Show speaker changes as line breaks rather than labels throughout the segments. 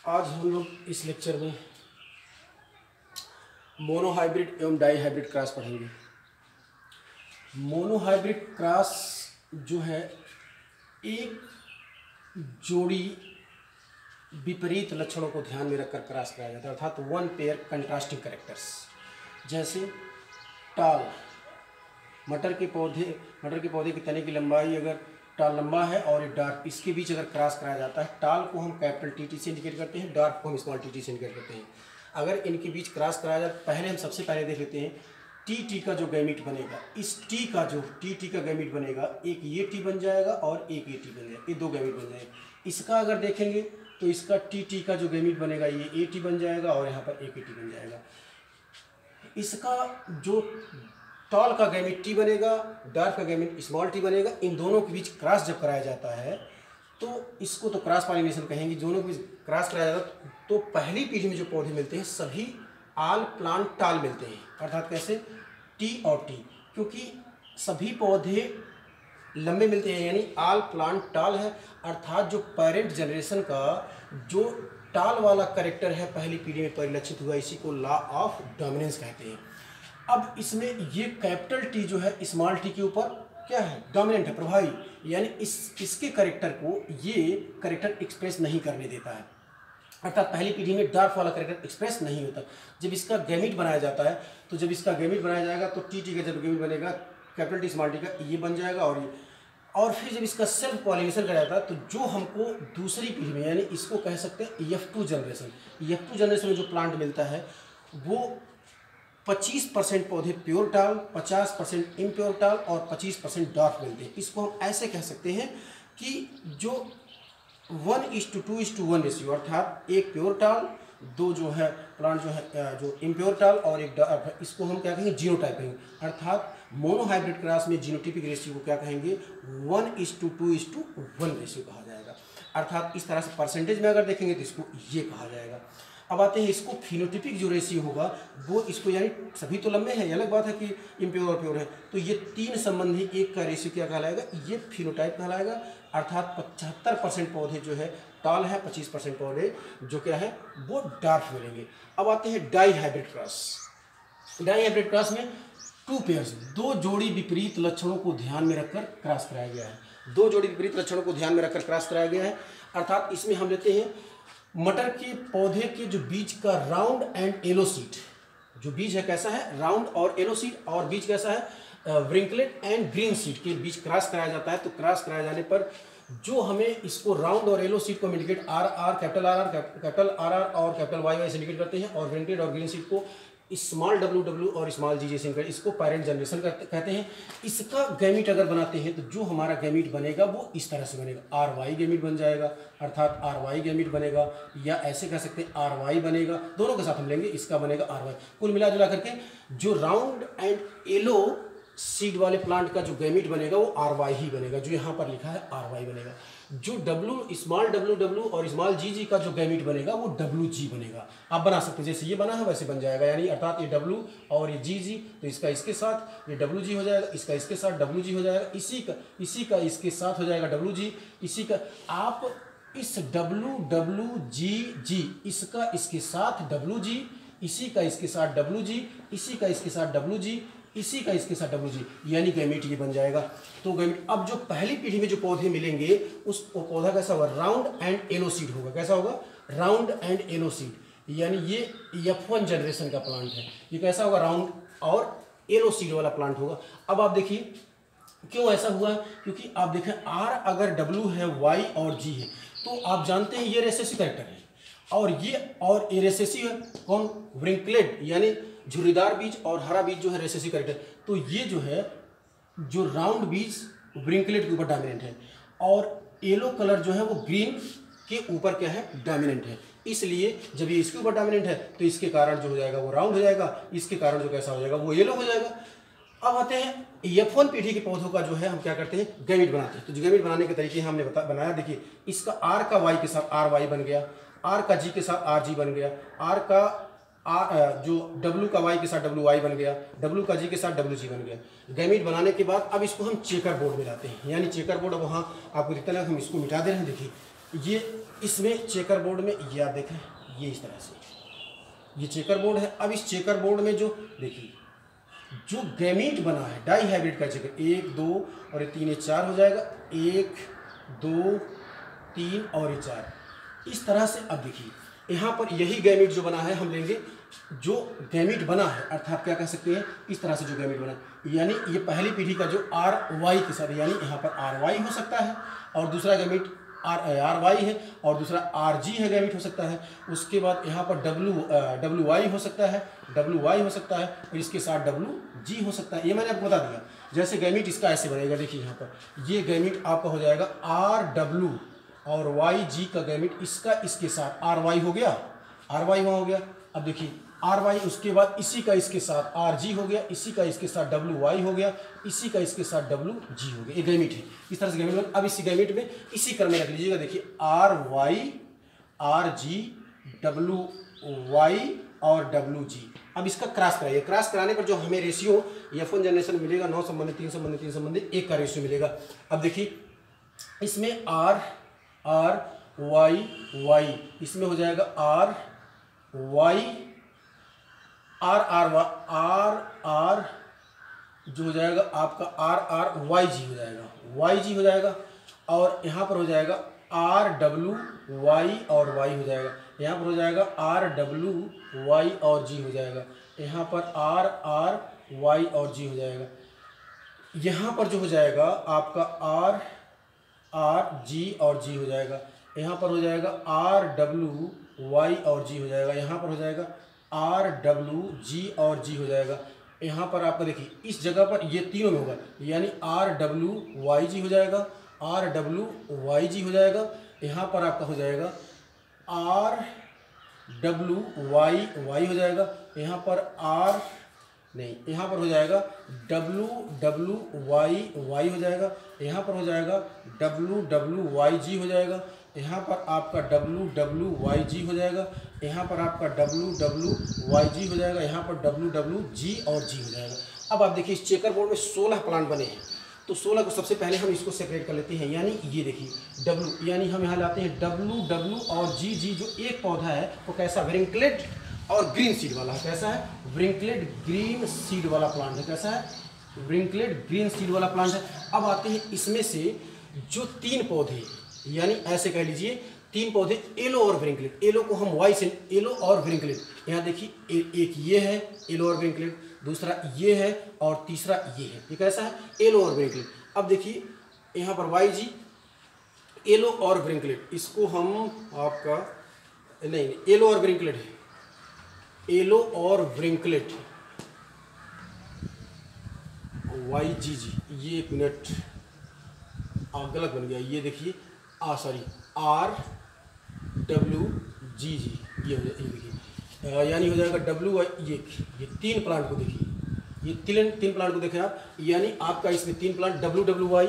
आज हम लोग इस लेक्चर में मोनोहाइब्रिड एवं डाईहाइब्रिड क्रॉस पढ़ेंगे। मोनोहाइब्रिड क्रॉस जो है एक जोड़ी विपरीत लक्षणों को ध्यान में रखकर क्रॉस कराया जाता है, अर्थात वन पेयर कंट्रास्टिंग कैरेक्टर्स। जैसे टाल, मटर के पौधे के तने की लंबाई अगर टाल लंबा है और एक डार्क, इसके बीच अगर क्रॉस कराया जाता है, टाल को हम कैपिटल टी से इंडिकेट करते हैं, डार्क को हम स्मॉल टी से इंडिकेट करते हैं। अगर इनके बीच क्रॉस कराया जाए, पहले हम सबसे पहले देख लेते हैं टी का जो गैमीट बनेगा, इस टी का गैमीट बनेगा, एक ये टी बन जाएगा और एक ये टी बन जाएगा, ये दो गैमीट बन जाएगा। इसका अगर देखेंगे तो इसका टी का जो गैमीट बनेगा ये ए टी बन जाएगा और यहाँ पर एक ए टी बन जाएगा। इसका जो टॉल का गैमीट टी बनेगा, डार्क का गैमीट स्मॉल टी बनेगा। इन दोनों के बीच क्रॉस जब कराया जाता है तो इसको तो क्रॉस पॉलिनेशन कहेंगे। दोनों के बीच क्रॉस कराया जाता है तो पहली पीढ़ी में जो पौधे मिलते हैं सभी आल प्लांट टाल मिलते हैं, अर्थात कैसे टी और टी, क्योंकि सभी पौधे लंबे मिलते हैं, यानी आल प्लांट टाल है। अर्थात जो पेरेंट जनरेशन का जो टाल वाला कैरेक्टर है पहली पीढ़ी में परिलक्षित हुआ, इसी को लॉ ऑफ डोमिनेंस कहते हैं। अब इसमें ये कैपिटल टी जो है स्मॉल टी के ऊपर क्या है, डोमिनेंट है, प्रभावी, यानी इसके कैरेक्टर को ये कैरेक्टर एक्सप्रेस नहीं करने देता है। अर्थात पहली पीढ़ी में डार्क वाला कैरेक्टर एक्सप्रेस नहीं होता। जब इसका गैमीट बनाया जाता है तो जब इसका गैमीट बनाया जाएगा तो टी का जब गैमीट बनेगा कैपिटल टी स्मॉल टी का ये बन जाएगा और ये, और फिर जब इसका सेल्फ पॉलिनेशन कराया जाता है तो जो हमको दूसरी पीढ़ी में, यानी इसको कह सकते हैं F2 जनरेशन में जो प्लांट मिलता है वो 25% पौधे प्योर टाल, 50% इम्प्योर टाल और 25% डार्क मिलते हैं। इसको हम ऐसे कह सकते हैं कि जो 1:2:1 रेशियो, अर्थात एक प्योर टाल, दो जो है प्लांट जो है जो इम्प्योर टाल और एक डार्क, इसको हम क्या कहेंगे, जीनोटाइप कहेंगे। अर्थात मोनोहाइब्रिड क्रॉस में जीनोटिपिक रेशियो को क्या कहेंगे, 1:2:1 रेशियो कहा जाएगा। अर्थात इस तरह से परसेंटेज में अगर देखेंगे तो इसको ये कहा जाएगा। अब आते हैं इसको फिनोटिपिक जो रेशियो होगा वो इसको, यानी सभी तो लंबे हैं, ये अलग बात है कि इम्प्योर और प्योर है, तो ये तीन संबंधी एक का रेशियो क्या कहलाएगा, ये फिनोटाइप कहलाएगा। अर्थात 75% पौधे जो है टाल है, 25% पौधे जो क्या है वो डार्क मिलेंगे। अब आते हैं डाईहाइब्रिड क्रॉस में टू पेयर्स, दो जोड़ी विपरीत लक्षणों को ध्यान में रखकर क्रॉस कराया गया है। दो जोड़ी विपरीत लक्षणों को ध्यान में रखकर क्रॉस कराया गया है। अर्थात इसमें हम लेते हैं मटर के पौधे के जो बीज का राउंड एंड येलो सीड, जो बीज है कैसा है, राउंड और येलो सीड, और बीज कैसा है व्रिंकलेट एंड ग्रीन सीड के बीच क्रॉस कराया जाता है। तो क्रॉस कराया जाने पर जो हमें इसको राउंड और येलो सीड को इंडिकेट कैपिटल आर और कैपिटल वाई से इंडिकेट करते हैं, और व्रिंकलेट और ग्रीन सीड को स्मॉल डब्ल्यू और स्मॉल जी जैसे इसको पेरेंट जनरेशन कहते हैं। इसका गैमीट अगर बनाते हैं तो जो हमारा गैमीट बनेगा वो इस तरह से बनेगा, आर वाई गैमीट बन जाएगा, अर्थात आर वाई गैमीट बनेगा, या ऐसे कह सकते हैं आर वाई बनेगा, दोनों के साथ हम लेंगे, इसका बनेगा आर वाई। कुल मिला जुला करके जो राउंड एंड येलो सीड वाले प्लांट का जो गैमीट बनेगा वो आर वाई ही बनेगा, जो यहाँ पर लिखा है आर वाई बनेगा। जो स्मॉल डब्ल्यू और स्मॉल जी का जो गैमीट बनेगा वो डब्ल्यू जी बनेगा। आप बना सकते हैं, जैसे ये बना है वैसे बन जाएगा, यानी अर्थात ये डब्ल्यू और ये जी तो इसका इसके साथ ये डब्ल्यू जी हो जाएगा, इसका इसके साथ डब्ल्यू जी हो जाएगा, इसी का इसके साथ हो जाएगा डब्ल्यू जी, इसी का आप इस डब्ल्यू जी इसका इसके साथ डब्ल्यू जी, इसी का इसके साथ डब्ल्यू जी, इसी का इसके साथ डब्ल्यू जी, इसी का इसके साथ डब्ल्यू जी, यानी गैमीट ये बन जाएगा। तो गैमीट, अब जो पहली पीढ़ी में जो पौधे मिलेंगे उस पौधा कैसा होगा, राउंड एंड येलो सीड होगा। कैसा होगा, राउंड एंड येलो सीड, यानी ये F1 जनरेशन का प्लांट है। ये कैसा होगा, राउंड और येलो सीड वाला प्लांट होगा। अब आप देखिए क्यों ऐसा हुआ, क्योंकि आप देखें आर अगर डब्ल्यू है, वाई और जी है, तो आप जानते हैं ये रेसेसिव कैरेक्टर है, और ये रेसेसिव है कौन, व्रिंकलेट, यानी झुर्रीदार बीज, और हरा बीज जो है रेसेसिव कैरेक्टर। तो ये जो है जो राउंड बीज व्रिंकलेट के ऊपर डोमिनेंट है, और येलो कलर जो है वो ग्रीन के ऊपर क्या है, डोमिनेंट है। इसलिए जब ये इसके ऊपर डोमिनेंट है तो इसके कारण जो हो जाएगा वो राउंड हो जाएगा, इसके कारण जो कैसा हो जाएगा वो येलो हो जाएगा। अब आते हैं F1 पीढ़ी के पौधों का जो है हम क्या करते हैं, गैमीट बनाते हैं। तो जो गैमीट बनाने के तरीके हमने बनाया, देखिए इसका आर का वाई के साथ आर वाई बन गया, आर का जी के साथ आर जी बन गया, आर का जो डब्ल्यू का वाई के साथ डब्ल्यू वाई बन गया, डब्ल्यू का जी के साथ डब्ल्यू जी बन गया। गैमीट बनाने के बाद अब इसको हम चेकर बोर्ड में लाते हैं, यानी चेकर बोर्ड, अब वहाँ आपको दिखता है हम इसको मिटा दे रहे हैं। देखिए ये इसमें चेकर बोर्ड में ये आप देखें, ये इस तरह से ये चेकर बोर्ड है। अब इस चेकर बोर्ड में जो देखिए जो गैमीट बना है डाई हाइब्रिड का चेकर, 1 2 और ये 3 ये 4 हो जाएगा, 1 2 3 और ये 4 इस तरह से। अब देखिए यहाँ पर यही गैमीट जो बना है हम लेंगे, जो गैमीट बना है अर्थात क्या कह सकते हैं इस तरह से जो गैमीट बना है, यानी ये पहली पीढ़ी का जो RY के साथ, यानी यहाँ पर RY हो सकता है और दूसरा गैमीट RY है और दूसरा RG है गैमीट हो सकता है। उसके बाद यहाँ पर WY हो सकता है, WY हो सकता है और इसके साथ WG हो सकता है। ये मैंने आपको बता दिया। जैसे गैमीट इसका ऐसे बनेगा, देखिए यहाँ पर ये गैमीट आपका हो जाएगा RW और YG का गैमीट इसका इसके साथ RY हो गया, RY वहाँ हो गया। अब देखिए RY उसके बाद इसी का इसके साथ RG हो गया, इसी का इसके साथ WY हो गया, इसी का इसके साथ WG हो गया। ये गैमीट है, इस तरह से गैमीट बन। अब इसी गैमीट में इसी क्रम में रख लीजिएगा, देखिए RY RG WY और WG। अब इसका क्रॉस कराइए, क्रॉस कराने पर जो हमें रेशियो F1 जनरेशन मिलेगा 9 संबंधित 3 संबंधित 3 संबंधित 1 का रेशियो मिलेगा। अब देखिए इसमें R Y Y, इसमें हो जाएगा R Y R जो हो जाएगा आपका YG हो जाएगा, YG हो जाएगा। और यहाँ पर हो जाएगा RWY और Y हो जाएगा, यहाँ पर हो जाएगा RWY और G हो जाएगा, यहाँ पर RY और G हो जाएगा। यहाँ पर जो हो जाएगा आपका RG और G हो जाएगा, यहाँ पर हो जाएगा RWY और G हो जाएगा, यहाँ पर हो जाएगा RWG और G हो जाएगा। यहाँ पर आपका देखिए इस जगह पर ये तीनों में होगा, यानी RWYG हो जाएगा, RWYG हो जाएगा। यहाँ पर आपका हो जाएगा RWY हो जाएगा, यहाँ पर यहाँ पर हो जाएगा WWY हो जाएगा, यहाँ पर हो जाएगा WWYG हो जाएगा, यहाँ पर आपका WWYG हो जाएगा, यहाँ पर आपका WWYG हो जाएगा, यहाँ पर WWG और G हो जाएगा। अब आप देखिए इस चेकर बोर्ड में 16 प्लांट बने हैं, तो 16 को सबसे पहले हम इसको सेपरेट कर लेते हैं। यानी ये देखिए W, यानी हम यहाँ लाते हैं WW और GG। जो एक पौधा है वो कैसा, व्रिंकलेट और ग्रीन सीड वाला है। कैसा है, व्रिंकलेट ग्रीन सीड वाला प्लांट है। कैसा है, व्रिंकलेट ग्रीन सीड वाला प्लांट है। अब आते हैं इसमें से जो 3 पौधे, यानी ऐसे कह लीजिए 3 पौधे येलो और व्रिंकलेट, येलो को हम वाई से येलो और व्रिंकलेट, यहाँ देखिए एक ये है येलो और व्रिंकलेट, दूसरा ये है और तीसरा ये है। ये कैसा है, येलो और व्रिंकलेट। अब देखिए यहाँ पर YG येलो और व्रिंकलेट, इसको हम आपका नहीं येलो और व्रिंकलेट है, येलो और व्रिंकलेट YGG। ये 1 मिनट गलत बन गया, ये देखिए सॉरी RWGG ये हो जाए, ये देखिए यानी हो जाएगा WY। ये 3 प्लांट को देखिए, ये 3 प्लांट को देखें आप, यानी आपका इसमें 3 प्लांट WWY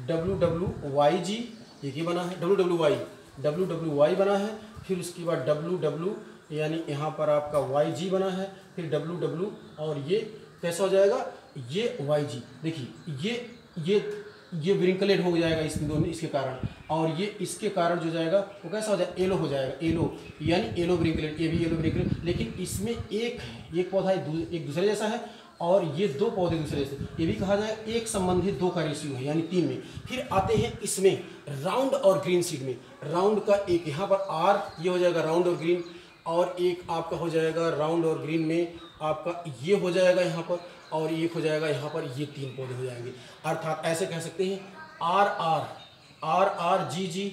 WWYG ये बना है, WWY बना है, फिर उसके बाद WW यानी यहाँ पर आपका YG बना है, फिर WW और ये कैसा हो जाएगा, ये YG। देखिए ये व्रिंकलेट हो जाएगा इस दोनों इसके कारण, और ये इसके कारण जो जाएगा वो कैसा हो जाएगा, येलो हो जाएगा, येलो यानी येलो व्रिंकलेट। ये भी येलो व्रिंकलेट, लेकिन इसमें एक पौधा एक दूसरे जैसा है और ये 2 पौधे दूसरे जैसे, ये भी कहा जाए 1 संबंधित 2 का रेशियो है, यानी 3 में। फिर आते हैं इसमें राउंड और ग्रीन सीड में, राउंड का एक यहाँ पर R ये हो जाएगा राउंड और ग्रीन, और एक आपका हो जाएगा राउंड और ग्रीन में आपका ये हो जाएगा यहाँ पर, और एक हो जाएगा यहाँ पर, ये 3 पौधे हो जाएंगे। अर्थात ऐसे कह सकते हैं RRGG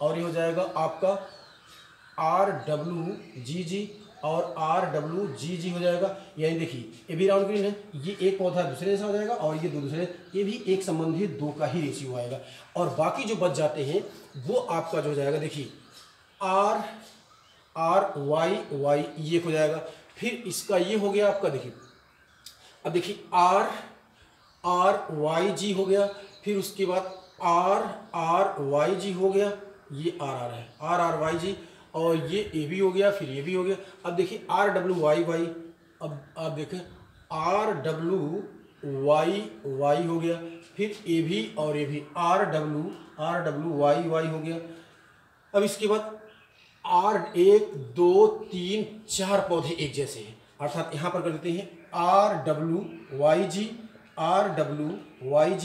और ये हो जाएगा आपका RWGG और RWGG हो जाएगा। यानी देखिए ये भी राउंड ग्रीन है, ये एक पौधा दूसरे जैसा हो जाएगा और ये 2 दूसरे, ये भी 1 संबंधित 2 का ही रेशियो आएगा। और बाकी जो बच जाते हैं वो आपका जो हो जाएगा, देखिए RYY ये हो जाएगा, फिर इसका ये हो गया आपका, देखिए अब देखिए RRYG हो गया, फिर उसके बाद RRYG हो गया, ये RR है RRYG, और ये AB हो गया, फिर ये भी हो गया। अब देखिए RWYY, अब आप देखें RWYY हो गया, फिर AB और AB RWYY हो गया, अब इसके बाद आर 1 2 3 4 पौधे एक जैसे हैं, अर्थात यहाँ पर कर देते हैं RWYG RWYG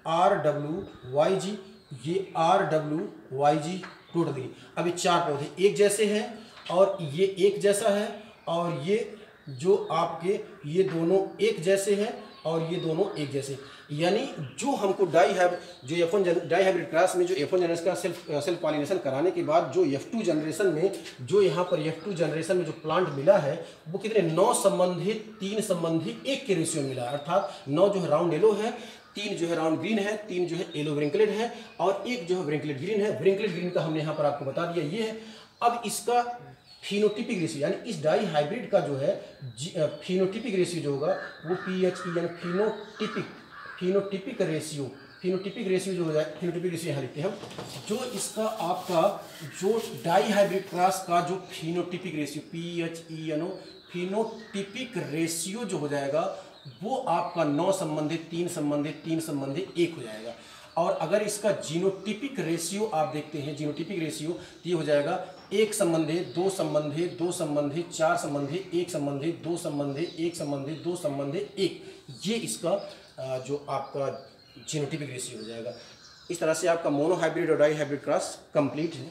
RWYG, ये RWYG टोटली। अब ये 4 पौधे एक जैसे हैं और ये एक जैसा है, और ये जो आपके ये दोनों एक जैसे हैं और ये दोनों एक जैसे, यानी जो हमको जो F1 डाई हाइब्रिड क्रॉस में जो F1 जनरेशन का सेल्फ पॉलिनेशन कराने के बाद जो F2 जनरेशन में जो यहाँ पर F2 जनरेशन में जो प्लांट मिला है वो कितने 9 संबंधित 3 संबंधित 1 के रेशियो मिला, अर्थात 9 जो है राउंड येलो है, 3 जो है राउंड ग्रीन है, 3 जो है येलो व्रिंकलेड है और 1 जो है व्रिंकलेड ग्रीन है। व्रिंकलेड ग्रीन का हमने यहाँ पर आपको बता दिया ये है। अब इसका फिनोटिपिक रेशियो यानी इस डाई हाइब्रिड का जो है फिनोटिपिक रेशियो जो होगा वो PHE यानी फिनोटिपिक रेशियो जो हो जाए, फिनोटिपिक रेशियो यहाँ लिखते हैं हम, जो इसका आपका जो डाई हाइब्रिड क्रॉस का जो फिनोटिपिक रेशियो PHE यानी फिनोटिपिक रेशियो जो हो जाएगा वो आपका 9 संबंधित 3 संबंधित 3 संबंधित 1 हो जाएगा। और अगर इसका जीनोटिपिक रेशियो आप देखते हैं, जीनोटिपिक रेशियो ये हो जाएगा 1 संबंधित 2 संबंधित 2 संबंधित 4 संबंधित 1 संबंधित 2 संबंधित 1 संबंधित 2 संबंधित 1, ये इसका जो आपका जीनोटिपिक रेशियो हो जाएगा। इस तरह से आपका मोनो हाइब्रिड और डाई हाइब्रिड क्रॉस कंप्लीट है।